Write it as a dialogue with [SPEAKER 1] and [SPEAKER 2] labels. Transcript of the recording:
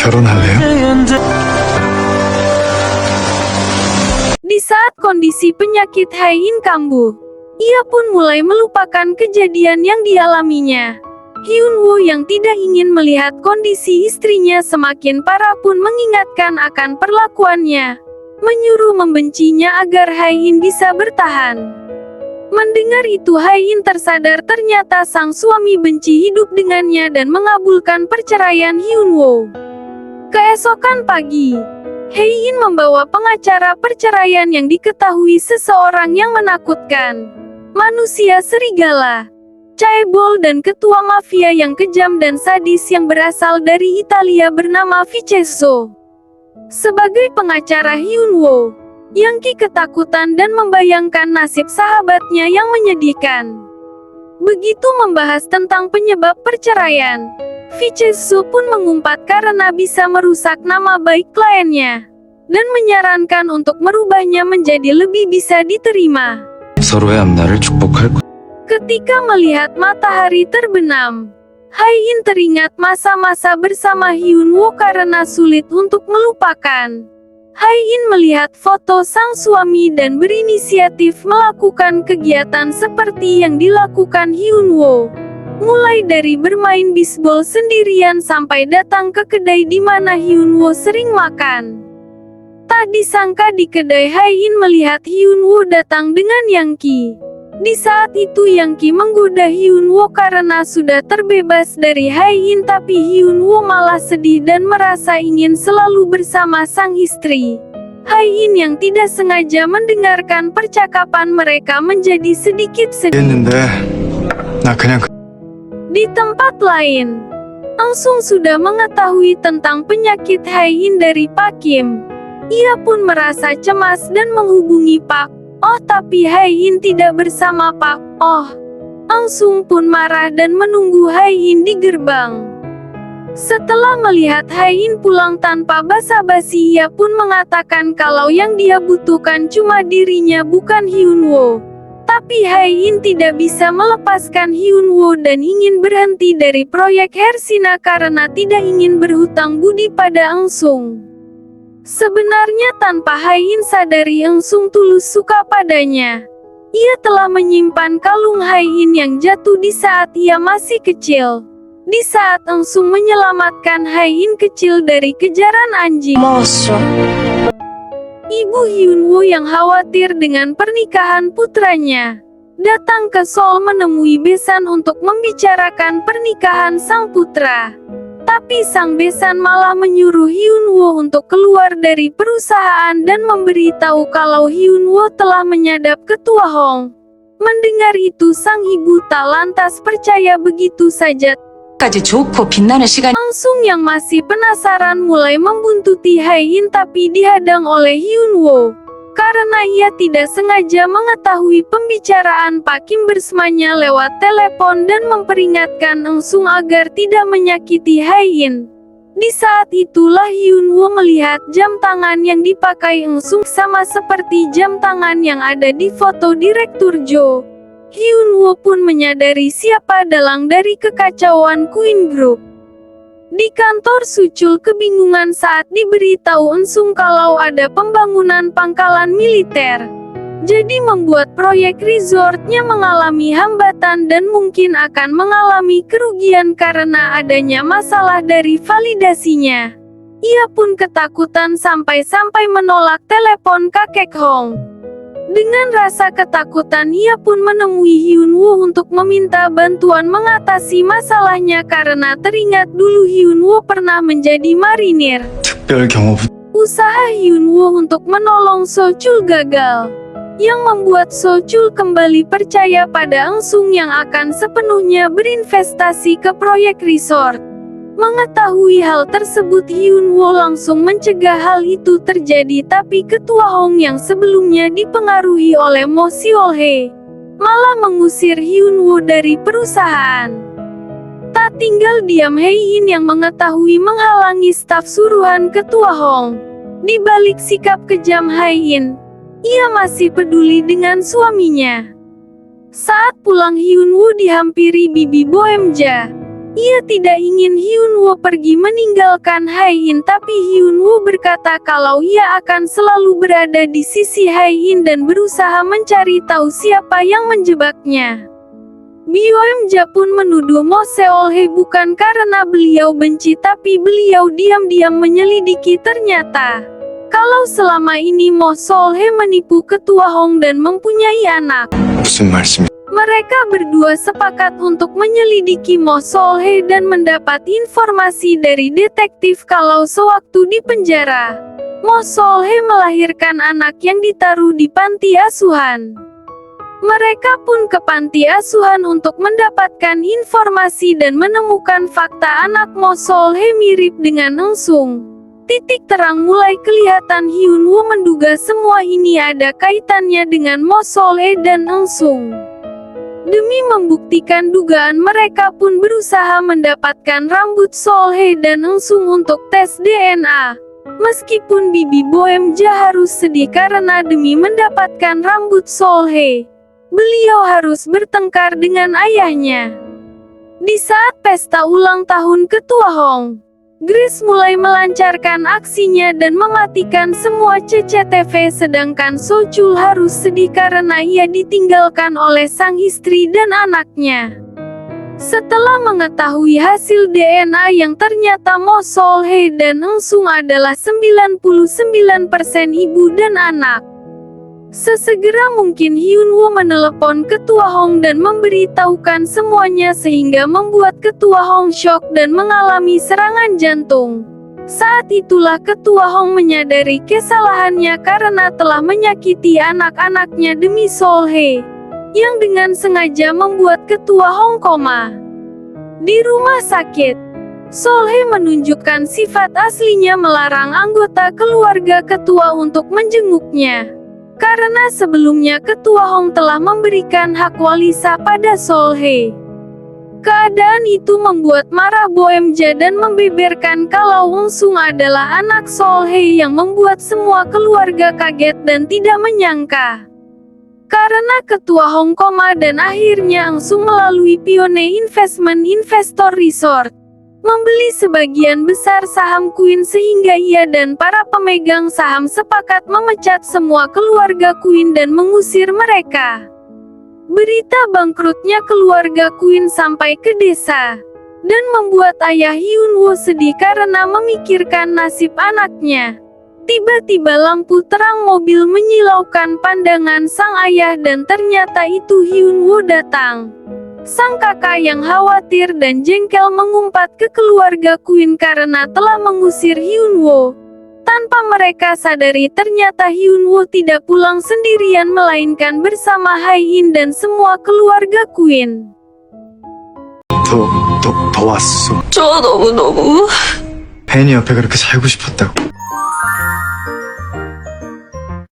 [SPEAKER 1] 결혼할래요?
[SPEAKER 2] Di saat kondisi penyakit Hai-in kambuh, ia pun mulai melupakan kejadian yang dialaminya. Hyun-woo yang tidak ingin melihat kondisi istrinya semakin parah pun mengingatkan akan perlakuannya, menyuruh membencinya agar Hai-in bisa bertahan. Mendengar itu Hai-in tersadar ternyata sang suami benci hidup dengannya dan mengabulkan perceraian Hyun-woo. Keesokan pagi, Hai-in membawa pengacara perceraian yang diketahui seseorang yang menakutkan. Manusia serigala, Chaebol dan ketua mafia yang kejam dan sadis yang berasal dari Italia bernama Vincenzo. Sebagai pengacara Hyun-woo, Yang-ki ketakutan dan membayangkan nasib sahabatnya yang menyedihkan. Begitu membahas tentang penyebab perceraian, Vincenzo pun mengumpat karena bisa merusak nama baik kliennya, dan menyarankan untuk merubahnya menjadi lebih bisa diterima.
[SPEAKER 1] 서로의 앞날을 축복할 것.
[SPEAKER 2] Ketika melihat matahari terbenam, Hai-in teringat masa-masa bersama Hyun-woo karena sulit untuk melupakan. Hai-in melihat foto sang suami dan berinisiatif melakukan kegiatan seperti yang dilakukan Hyun-woo. Mulai dari bermain bisbol sendirian sampai datang ke kedai di mana Hyun-woo sering makan. Tak disangka di kedai Hai-in melihat Hyun-woo datang dengan Yang-ki. Di saat itu Yang-ki menggoda Hyun-woo karena sudah terbebas dari Hai-in, tapi Hyun-woo malah sedih dan merasa ingin selalu bersama sang istri. Hai-in yang tidak sengaja mendengarkan percakapan mereka menjadi sedikit sedih.
[SPEAKER 1] 했는데 나 그냥
[SPEAKER 2] Di tempat lain, Angsung sudah mengetahui tentang penyakit Hai-in dari Pak Kim. Ia pun merasa cemas dan menghubungi Pak Oh, tapi Hai-in tidak bersama Pak Oh. Angsung pun marah dan menunggu Hai-in di gerbang. Setelah melihat Hai-in pulang tanpa basa-basi, ia pun mengatakan kalau yang dia butuhkan cuma dirinya bukan Hyun-woo. Tapi Hai-in tidak bisa melepaskan Hyun-woo dan ingin berhenti dari proyek Hersina karena tidak ingin berhutang budi pada Angsung. Sebenarnya tanpa Hai-in sadari Angsung tulus suka padanya. Ia telah menyimpan kalung Hai-in yang jatuh di saat ia masih kecil. Di saat Angsung menyelamatkan Hai-in kecil dari kejaran anjing. Ibu Hyun-woo yang khawatir dengan pernikahan putranya, datang ke Seoul menemui besan untuk membicarakan pernikahan sang putra. Tapi sang besan malah menyuruh Hyun-woo untuk keluar dari perusahaan dan memberitahu kalau Hyun-woo telah menyadap ketua Hong. Mendengar itu sang ibu tak lantas percaya begitu saja. Angsung yang masih penasaran mulai membuntuti Hai-in tapi dihadang oleh Hyun-woo. Karena ia tidak sengaja mengetahui pembicaraan Pak Kim bersamanya lewat telepon dan memperingatkan Angsung agar tidak menyakiti Hai-in. Di saat itulah Hyun-woo melihat jam tangan yang dipakai Angsung sama seperti jam tangan yang ada di foto Direktur Jo. Hyun-woo pun menyadari siapa dalang dari kekacauan Queen Group. Di kantor Sucul kebingungan saat diberitahu Angsung kalau ada pembangunan pangkalan militer. Jadi membuat proyek resortnya mengalami hambatan dan mungkin akan mengalami kerugian karena adanya masalah dari validasinya. Ia pun ketakutan sampai-sampai menolak telepon kakek Hong. Dengan rasa ketakutan ia pun menemui Hyun-woo untuk meminta bantuan mengatasi masalahnya karena teringat dulu Hyun-woo pernah menjadi marinir.
[SPEAKER 1] 특별 경호
[SPEAKER 2] Usaha Hyun-woo untuk menolong So-chul gagal, yang membuat So-chul kembali percaya pada Angsung yang akan sepenuhnya berinvestasi ke proyek resort. Mengetahui hal tersebut Hyun-woo langsung mencegah hal itu terjadi, tapi ketua Hong yang sebelumnya dipengaruhi oleh Mo Seol-hye malah mengusir Hyun-woo dari perusahaan. Tak tinggal diam Hai-in yang mengetahui menghalangi staf suruhan ketua Hong. Di balik sikap kejam Hai-in, ia masih peduli dengan suaminya. Saat pulang Hyun-woo dihampiri Bibi Boemja. Ia tidak ingin Hyunwoo pergi meninggalkan Haein, tapi Hyunwoo berkata kalau ia akan selalu berada di sisi Haein dan berusaha mencari tahu siapa yang menjebaknya. Byeomja pun menuduh Mo Seol-hye bukan karena beliau benci, tapi beliau diam-diam menyelidiki. Ternyata kalau selama ini Mo Seol-hye menipu ketua Hong dan mempunyai anak.
[SPEAKER 1] 무슨 말씀이?
[SPEAKER 2] Mereka berdua sepakat untuk menyelidiki Mo Seol-hye dan mendapat informasi dari detektif kalau sewaktu di penjara, Mo Seol-hye melahirkan anak yang ditaruh di panti asuhan. Mereka pun ke panti asuhan untuk mendapatkan informasi dan menemukan fakta anak Mo Seol-hye mirip dengan Engsung. Titik terang mulai kelihatan. Hyunwoo menduga semua ini ada kaitannya dengan Mo Seol-hye dan Engsung. Demi membuktikan dugaan, mereka pun berusaha mendapatkan rambut Seol-hye dan Engsung untuk tes DNA. Meskipun bibi Byeomja harus sedih karena demi mendapatkan rambut Seol-hye, beliau harus bertengkar dengan ayahnya. Di saat pesta ulang tahun ketua Hong, Grace mulai melancarkan aksinya dan mematikan semua CCTV, sedangkan So-chul harus sedih karena ia ditinggalkan oleh sang istri dan anaknya. Setelah mengetahui hasil DNA yang ternyata Mo Seol-hye dan Engsung adalah 99% ibu dan anak, sesegera mungkin Hyunwoo menelepon ketua Hong dan memberitahukan semuanya, sehingga membuat ketua Hong syok dan mengalami serangan jantung. Saat itulah ketua Hong menyadari kesalahannya karena telah menyakiti anak-anaknya demi Seol-hye, yang dengan sengaja membuat ketua Hong koma. Di rumah sakit, Seol-hye menunjukkan sifat aslinya, melarang anggota keluarga ketua untuk menjenguknya. Karena sebelumnya ketua Hong telah memberikan hak warisah pada Seol-hye. Keadaan itu membuat marah Byeomja dan membeberkan kalau Engsung adalah anak Seol-hye, yang membuat semua keluarga kaget dan tidak menyangka. Karena ketua Hong koma dan akhirnya Engsung melalui Pione Investment Investor Resort membeli sebagian besar saham Queen, sehingga ia dan para pemegang saham sepakat memecat semua keluarga Queen dan mengusir mereka. Berita bangkrutnya keluarga Queen sampai ke desa dan membuat ayah Hyunwoo sedih karena memikirkan nasib anaknya. Tiba-tiba lampu terang mobil menyilaukan pandangan sang ayah dan ternyata itu Hyunwoo datang. Sang kakak yang khawatir dan jengkel mengumpat ke keluarga Queen karena telah mengusir Hyunwoo. Tanpa mereka sadari, ternyata Hyunwoo tidak pulang sendirian melainkan bersama Haein dan semua keluarga Queen.
[SPEAKER 1] 더 왔어.
[SPEAKER 3] 저 너무너무
[SPEAKER 1] 혜인이 옆에 그렇게 살고 싶었다고.